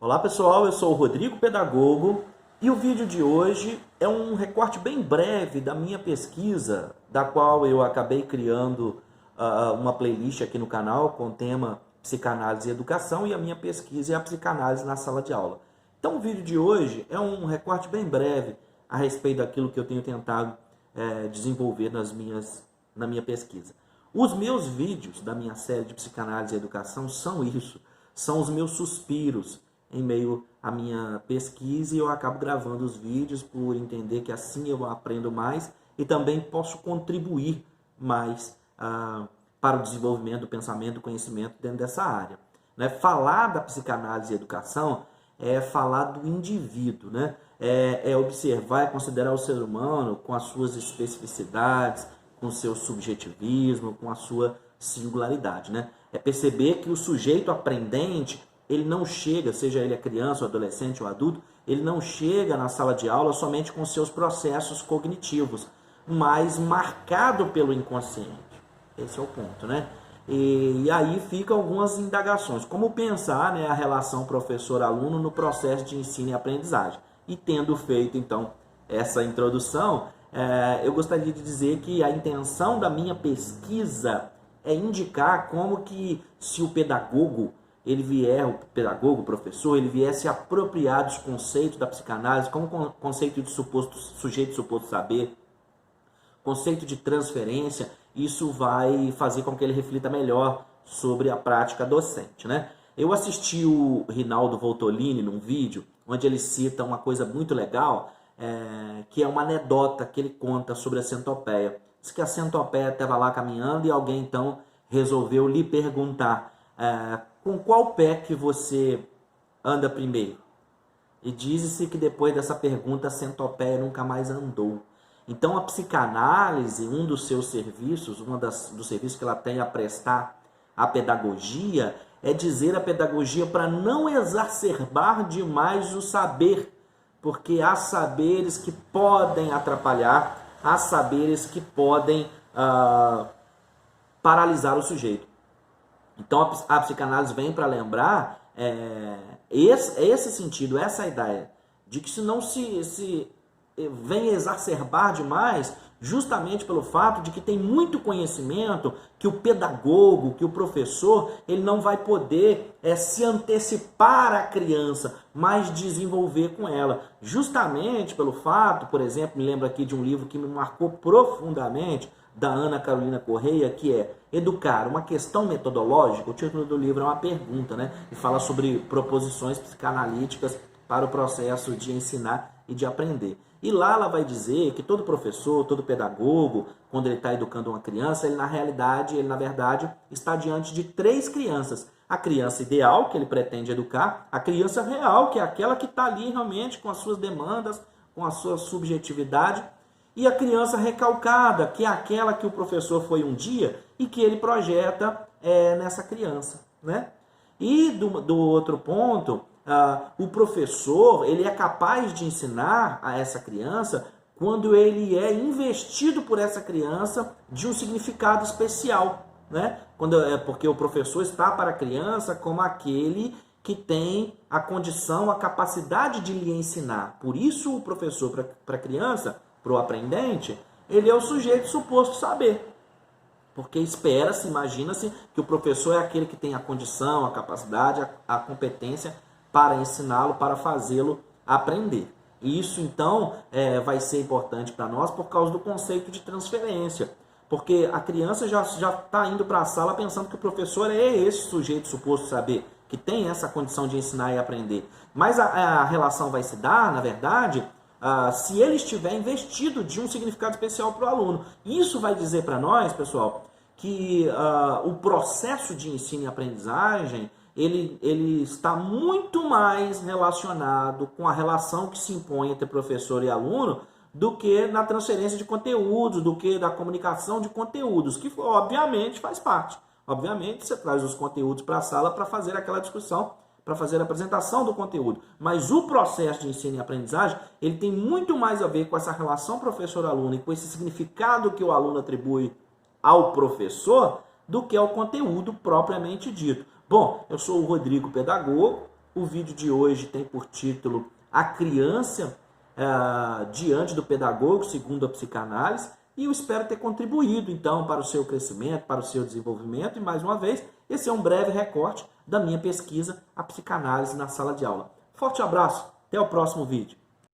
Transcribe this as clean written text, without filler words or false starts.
Olá pessoal, eu sou o Rodrigo Pedagogo e o vídeo de hoje é um recorte bem breve da minha pesquisa, da qual eu acabei criando uma playlist aqui no canal com o tema Psicanálise e Educação, e a minha pesquisa é a psicanálise na sala de aula. Então o vídeo de hoje é um recorte bem breve a respeito daquilo que eu tenho tentado desenvolver na minha pesquisa. Os meus vídeos da minha série de Psicanálise e Educação são isso, são os meus suspiros em meio à minha pesquisa, e eu acabo gravando os vídeos por entender que assim eu aprendo mais e também posso contribuir mais para o desenvolvimento do pensamento, do conhecimento dentro dessa área. Né? Falar da psicanálise e educação é falar do indivíduo, né? É observar e considerar o ser humano com as suas especificidades, com o seu subjetivismo, com a sua singularidade, né? É perceber que o sujeito aprendente, ele não chega, seja ele a criança, o adolescente ou adulto, ele não chega na sala de aula somente com seus processos cognitivos, mas marcado pelo inconsciente. Esse é o ponto, né? E aí ficam algumas indagações. Como pensar, né, a relação professor-aluno no processo de ensino e aprendizagem? E tendo feito, então, essa introdução, eu gostaria de dizer que a intenção da minha pesquisa é indicar como que, se o pedagogo, o professor, ele viesse apropriar dos conceitos da psicanálise, como o conceito de sujeito suposto saber, conceito de transferência, isso vai fazer com que ele reflita melhor sobre a prática docente, né? Eu assisti o Rinaldo Voltolini num vídeo onde ele cita uma coisa muito legal, que é uma anedota que ele conta sobre a centopeia. Diz que a centopeia estava lá caminhando e alguém então resolveu lhe perguntar com qual pé que você anda primeiro? E diz-se que depois dessa pergunta a centopeia nunca mais andou. Então a psicanálise, um dos seus serviços, dos serviços que ela tem a prestar à pedagogia, é dizer à pedagogia para não exacerbar demais o saber, porque há saberes que podem atrapalhar, há saberes que podem paralisar o sujeito. Então a psicanálise vem para lembrar esse sentido, essa ideia, de que se não se vem exacerbar demais, justamente pelo fato de que tem muito conhecimento que o pedagogo, que o professor, ele não vai poder se antecipar à criança, mas desenvolver com ela. Justamente pelo fato, por exemplo, me lembro aqui de um livro que me marcou profundamente, da Ana Carolina Correia, que é Educar, uma questão metodológica. O título do livro é uma pergunta, né? E fala sobre proposições psicanalíticas para o processo de ensinar e de aprender. E lá ela vai dizer que todo professor, todo pedagogo, quando ele está educando uma criança, ele na verdade, está diante de 3 crianças. A criança ideal, que ele pretende educar, a criança real, que é aquela que está ali realmente com as suas demandas, com a sua subjetividade, e a criança recalcada, que é aquela que o professor foi um dia e que ele projeta nessa criança, né? E do outro ponto, o professor, ele é capaz de ensinar a essa criança quando ele é investido por essa criança de um significado especial, né? Porque o professor está para a criança como aquele que tem a condição, a capacidade de lhe ensinar. Por isso o professor para a criança, para o aprendente, ele é o sujeito suposto saber. Porque espera-se, imagina-se que o professor é aquele que tem a condição, a capacidade, a competência para ensiná-lo, para fazê-lo aprender. E isso, então, vai ser importante para nós por causa do conceito de transferência. Porque a criança já está indo para a sala pensando que o professor é esse sujeito suposto saber, que tem essa condição de ensinar e aprender. Mas a relação vai se dar, na verdade, se ele estiver investido de um significado especial para o aluno. Isso vai dizer para nós, pessoal, que o processo de ensino e aprendizagem ele está muito mais relacionado com a relação que se impõe entre professor e aluno do que na transferência de conteúdos, do que da comunicação de conteúdos, que obviamente faz parte. Obviamente você traz os conteúdos para a sala para fazer aquela discussão, para fazer a apresentação do conteúdo. Mas o processo de ensino e aprendizagem, ele tem muito mais a ver com essa relação professor-aluno e com esse significado que o aluno atribui ao professor do que ao conteúdo propriamente dito. Bom, eu sou o Rodrigo Pedagogo, O vídeo de hoje tem por título A Criança diante do Pedagogo, segundo a psicanálise, e eu espero ter contribuído, então, para o seu crescimento, para o seu desenvolvimento, e mais uma vez, esse é um breve recorte da minha pesquisa, a psicanálise na sala de aula. Forte abraço, até o próximo vídeo.